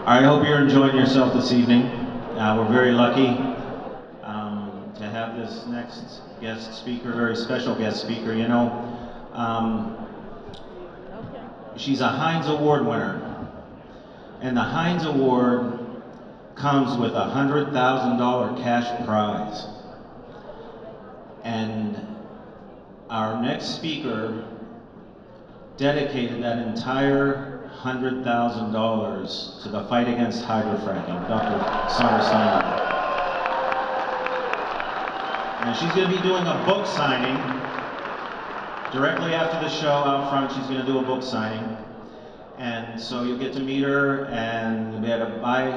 I hope you're enjoying yourself this evening. We're very lucky to have this next guest speaker, very special guest speaker. You know, she's a Heinz Award winner, and the Heinz Award comes with a $100,000 cash prize. And our next speaker dedicated that entire $100,000 to the fight against hydrofracking, Dr. Sandra. And she's going to be doing a book signing directly after the show out front. She's going to do a book signing. And so you'll get to meet her and you'll be able to buy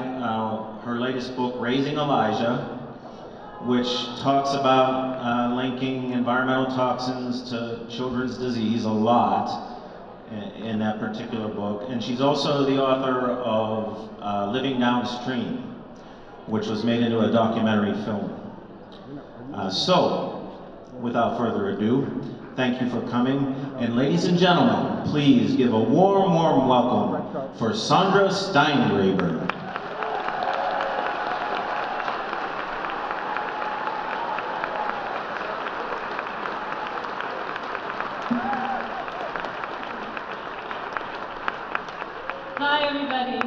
her latest book, Raising Elijah, which talks about linking environmental toxins to children's disease a lot in that particular book. And she's also the author of Living Downstream, which was made into a documentary film. So, without further ado, thank you for coming. And ladies and gentlemen, please give a warm, warm welcome for Sandra Steingraber. Hi, everybody.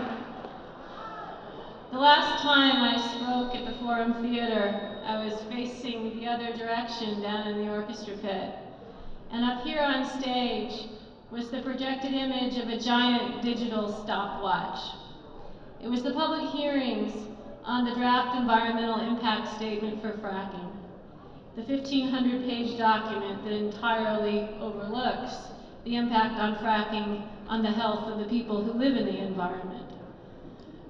The last time I spoke at the Forum Theater, I was facing the other direction down in the orchestra pit. And up here on stage was the projected image of a giant digital stopwatch. It was the public hearings on the draft environmental impact statement for fracking, the 1,500-page document that entirely overlooks the impact on fracking on the health of the people who live in the environment.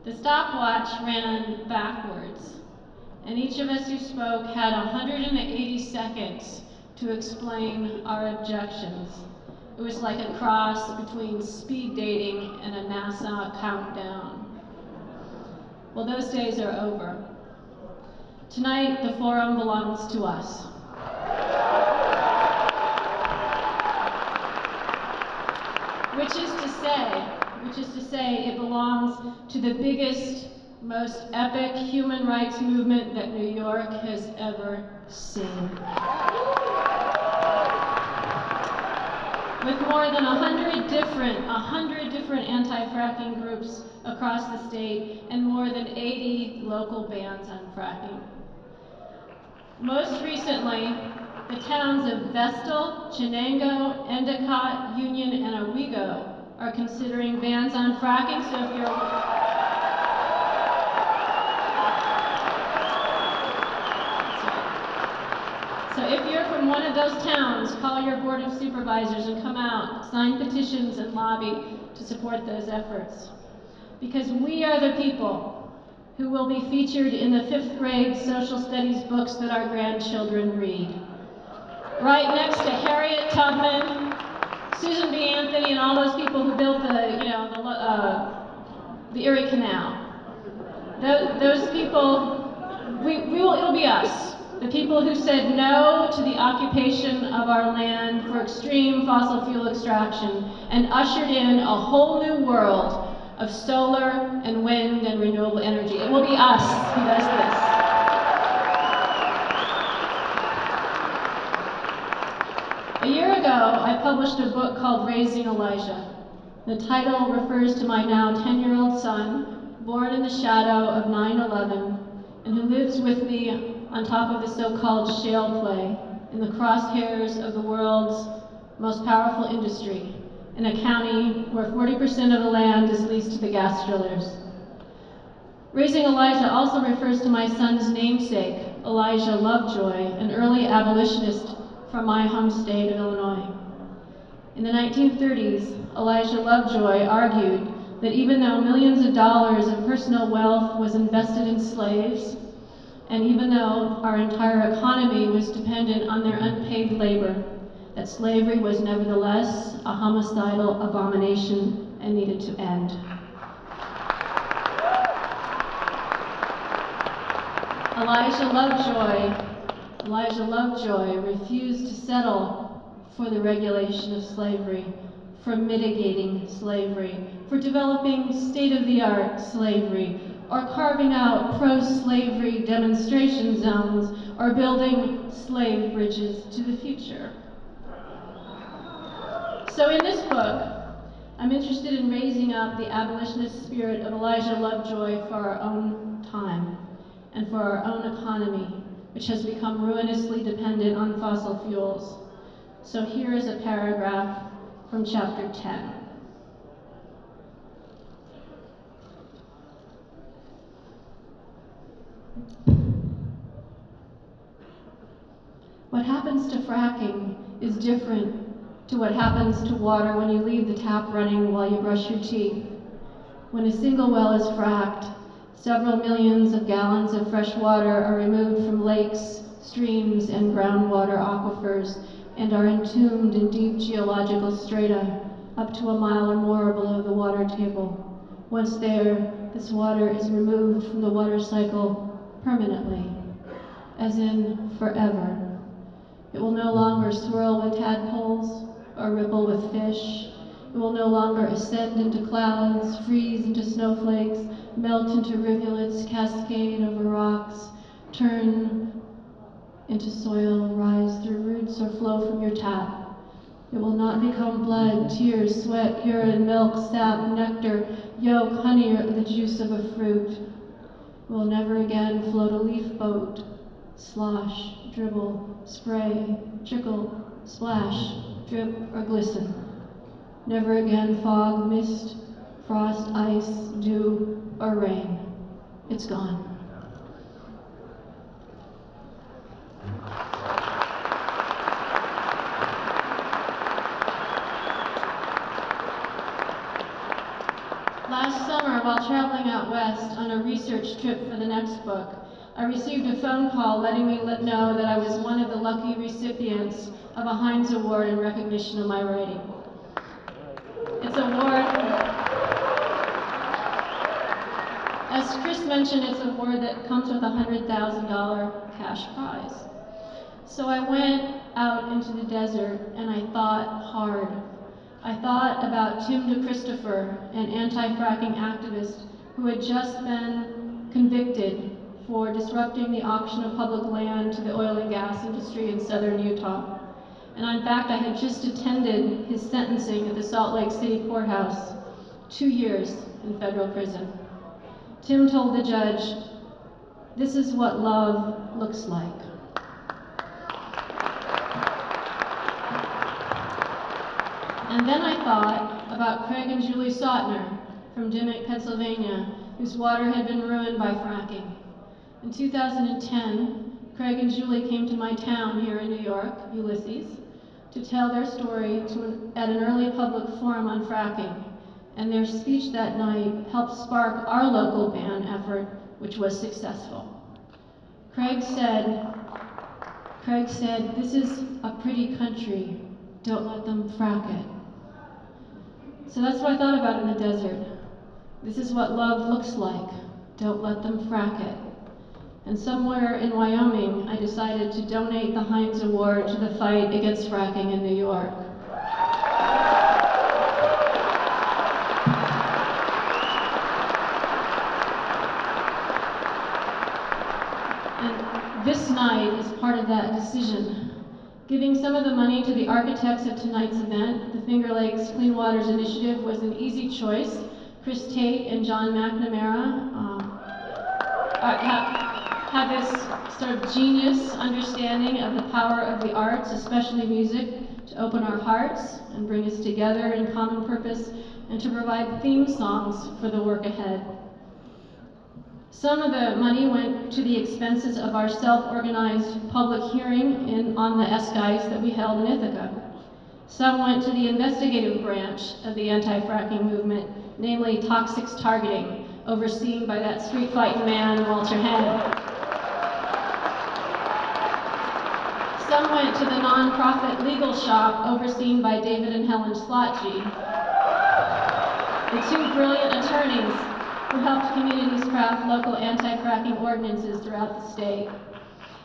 The stopwatch ran backwards, and each of us who spoke had 180 seconds to explain our objections. It was like a cross between speed dating and a NASA countdown. Well, those days are over. Tonight, the forum belongs to us. Which is to say it belongs to the biggest, most epic human rights movement that New York has ever seen. With more than 100 different anti-fracking groups across the state and more than 80 local bans on fracking. Most recently, the towns of Vestal, Chenango, Endicott, Union, and Owego are considering bans on fracking, so if you're from one of those towns, call your board of supervisors and come out, sign petitions and lobby to support those efforts. Because we are the people who will be featured in the 5th grade social studies books that our grandchildren read. Right next to Harriet Tubman, Susan B. Anthony, and all those people who built the Erie Canal. Those people, it'll be us. The people who said no to the occupation of our land for extreme fossil fuel extraction and ushered in a whole new world of solar and wind and renewable energy. It will be us who does this. A year ago, I published a book called Raising Elijah. The title refers to my now 10-year-old son, born in the shadow of 9/11, and who lives with me on top of the so-called shale play in the crosshairs of the world's most powerful industry, in a county where 40% of the land is leased to the gas drillers. Raising Elijah also refers to my son's namesake, Elijah Lovejoy, an early abolitionist from my home state of Illinois. In the 1930s, Elijah Lovejoy argued that even though millions of dollars of personal wealth was invested in slaves, and even though our entire economy was dependent on their unpaid labor, that slavery was nevertheless a homicidal abomination and needed to end. Elijah Lovejoy refused to settle for the regulation of slavery, for mitigating slavery, for developing state-of-the-art slavery, or carving out pro-slavery demonstration zones, or building slave bridges to the future. So in this book, I'm interested in raising up the abolitionist spirit of Elijah Lovejoy for our own time and for our own economy, which has become ruinously dependent on fossil fuels. So here is a paragraph from chapter 10. What happens to fracking is different to what happens to water when you leave the tap running while you brush your teeth. When a single well is fracked, several millions of gallons of fresh water are removed from lakes, streams, and groundwater aquifers and are entombed in deep geological strata up to a mile or more below the water table. Once there, this water is removed from the water cycle permanently, as in forever. It will no longer swirl with tadpoles or ripple with fish. It will no longer ascend into clouds, freeze into snowflakes, melt into rivulets, cascade over rocks, turn into soil, rise through roots, or flow from your tap. It will not become blood, tears, sweat, urine, milk, sap, nectar, yolk, honey, or the juice of a fruit. It will never again float a leaf boat, slosh, dribble, spray, trickle, splash, drip, or glisten. Never again fog, mist, frost, ice, dew, or rain. It's gone. Last summer, while traveling out west on a research trip for the next book, I received a phone call letting me know that I was one of the lucky recipients of a Heinz Award in recognition of my writing. It's an award, as Chris mentioned, it's an award that comes with a $100,000 cash prize. So I went out into the desert and I thought hard. I thought about Tim DeChristopher, an anti-fracking activist who had just been convicted for disrupting the auction of public land to the oil and gas industry in southern Utah. And in fact, I had just attended his sentencing at the Salt Lake City courthouse, 2 years in federal prison. Tim told the judge, "This is what love looks like." And then I thought about Craig and Julie Sautner from Dimmock, Pennsylvania, whose water had been ruined by fracking. In 2010, Craig and Julie came to my town here in New York, Ulysses, to tell their story at an early public forum on fracking, and their speech that night helped spark our local ban effort, which was successful. Craig said, "This is a pretty country, don't let them frack it." So that's what I thought about in the desert. This is what love looks like, don't let them frack it. And somewhere in Wyoming, I decided to donate the Heinz Award to the fight against fracking in New York. And this night is part of that decision. Giving some of the money to the architects of tonight's event, the Finger Lakes Clean Waters Initiative, was an easy choice. Chris Tate and John McNamara have this sort of genius understanding of the power of the arts, especially music, to open our hearts and bring us together in common purpose and to provide theme songs for the work ahead. Some of the money went to the expenses of our self-organized public hearing on the Eskais that we held in Ithaca. Some went to the investigative branch of the anti-fracking movement, namely toxics targeting, overseen by that street-fighting man, Walter Henn. Some went to the nonprofit legal shop overseen by David and Helen Slotji, the two brilliant attorneys who helped communities craft local anti-fracking ordinances throughout the state.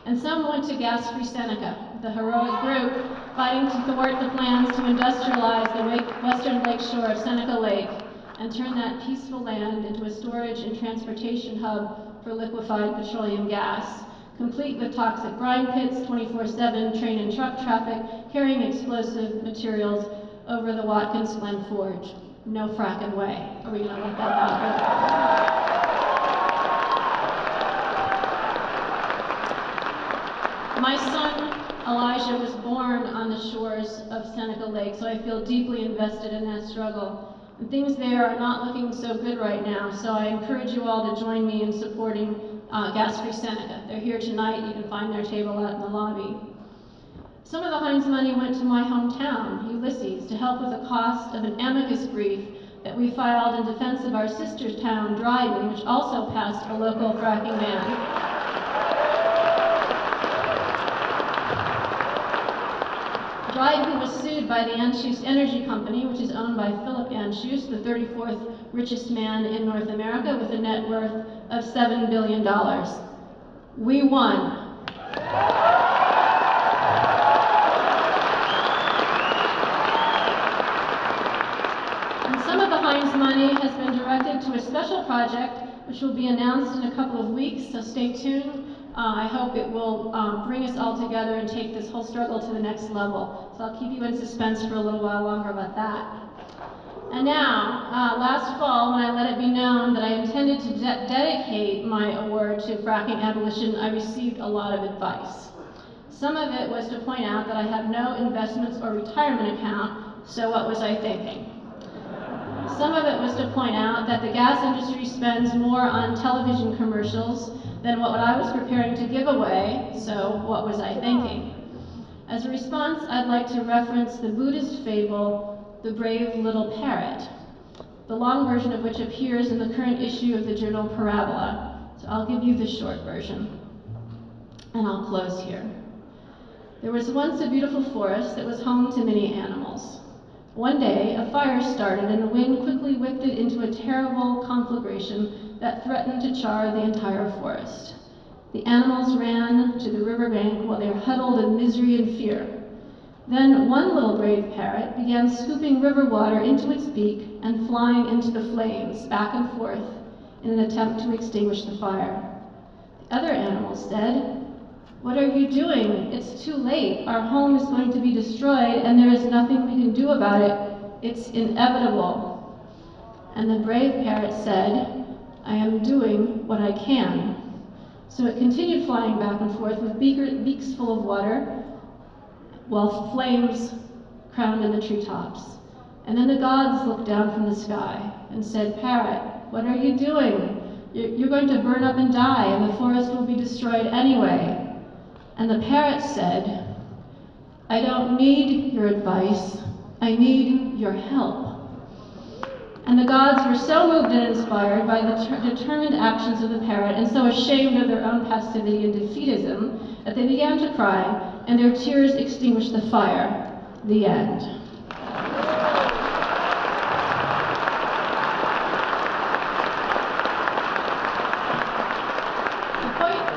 And some went to Gas Free Seneca, the heroic group fighting to thwart the plans to industrialize the western lakeshore of Seneca Lake and turn that peaceful land into a storage and transportation hub for liquefied petroleum gas, complete with toxic brine pits, 24/7 train and truck traffic, carrying explosive materials over the Watkins Glen Forge. No fracking way. Are we going to let that happen? My son, Elijah, was born on the shores of Seneca Lake, so I feel deeply invested in that struggle. And things there are not looking so good right now, so I encourage you all to join me in supporting Gas-Free Seneca. They're here tonight. You can find their table out in the lobby. Some of the Heinz money went to my hometown, Ulysses, to help with the cost of an amicus brief that we filed in defense of our sister town, Dryden, which also passed a local fracking ban. Dryden was sued by the Anschutz Energy Company, which is owned by Philip Anschutz, the 34th richest man in North America with a net worth of $7 billion. We won. And some of the Heinz money has been directed to a special project which will be announced in a couple of weeks, so stay tuned. I hope it will bring us all together and take this whole struggle to the next level. So I'll keep you in suspense for a little while longer about that. And now, last fall, when I let it be known that I intended to dedicate my award to fracking abolition, I received a lot of advice. Some of it was to point out that I have no investments or retirement account, so what was I thinking? Some of it was to point out that the gas industry spends more on television commercials than what I was preparing to give away, so what was I thinking? As a response, I'd like to reference the Buddhist fable, The Brave Little Parrot, the long version of which appears in the current issue of the journal Parabola. So I'll give you the short version, and I'll close here. There was once a beautiful forest that was home to many animals. One day, a fire started and the wind quickly whipped it into a terrible conflagration that threatened to char the entire forest. The animals ran to the riverbank while they were huddled in misery and fear. Then one little brave parrot began scooping river water into its beak and flying into the flames back and forth in an attempt to extinguish the fire. The other animals said, "What are you doing? It's too late. Our home is going to be destroyed and there is nothing we can do about it. It's inevitable." And the brave parrot said, "I am doing what I can." So it continued flying back and forth with beaks full of water while flames crowned in the treetops. And then the gods looked down from the sky and said, "Parrot, what are you doing? You're going to burn up and die and the forest will be destroyed anyway." And the parrot said, "I don't need your advice, I need your help." And the gods were so moved and inspired by the determined actions of the parrot and so ashamed of their own passivity and defeatism that they began to cry, and their tears extinguished the fire. The end.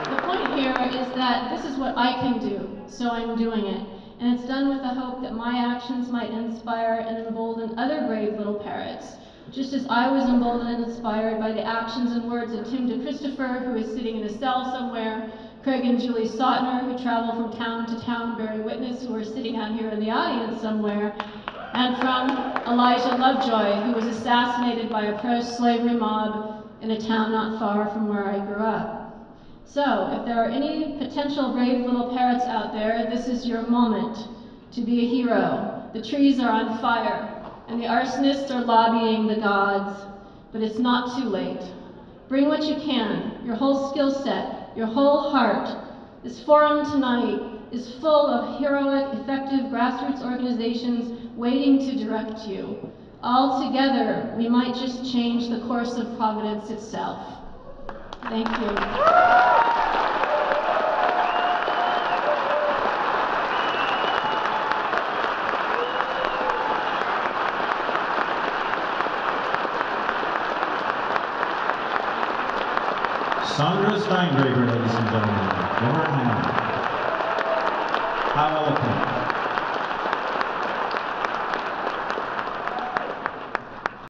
The point here is that this is what I can do, so I'm doing it. And it's done with the hope that my actions might inspire and embolden other brave little parrots, just as I was emboldened and inspired by the actions and words of Tim DeChristopher, who is sitting in a cell somewhere, Craig and Julie Sautner, who travel from town to town bearing witness, who are sitting out here in the audience somewhere, and from Elijah Lovejoy, who was assassinated by a pro-slavery mob in a town not far from where I grew up. So, if there are any potential brave little parrots out there, this is your moment to be a hero. The trees are on fire, and the arsonists are lobbying the gods, but it's not too late. Bring what you can, your whole skill set, your whole heart. This forum tonight is full of heroic, effective grassroots organizations waiting to direct you. All together, we might just change the course of Providence itself. Thank you. Sandra Steingraber, ladies and gentlemen. Give her a hand. How eloquent.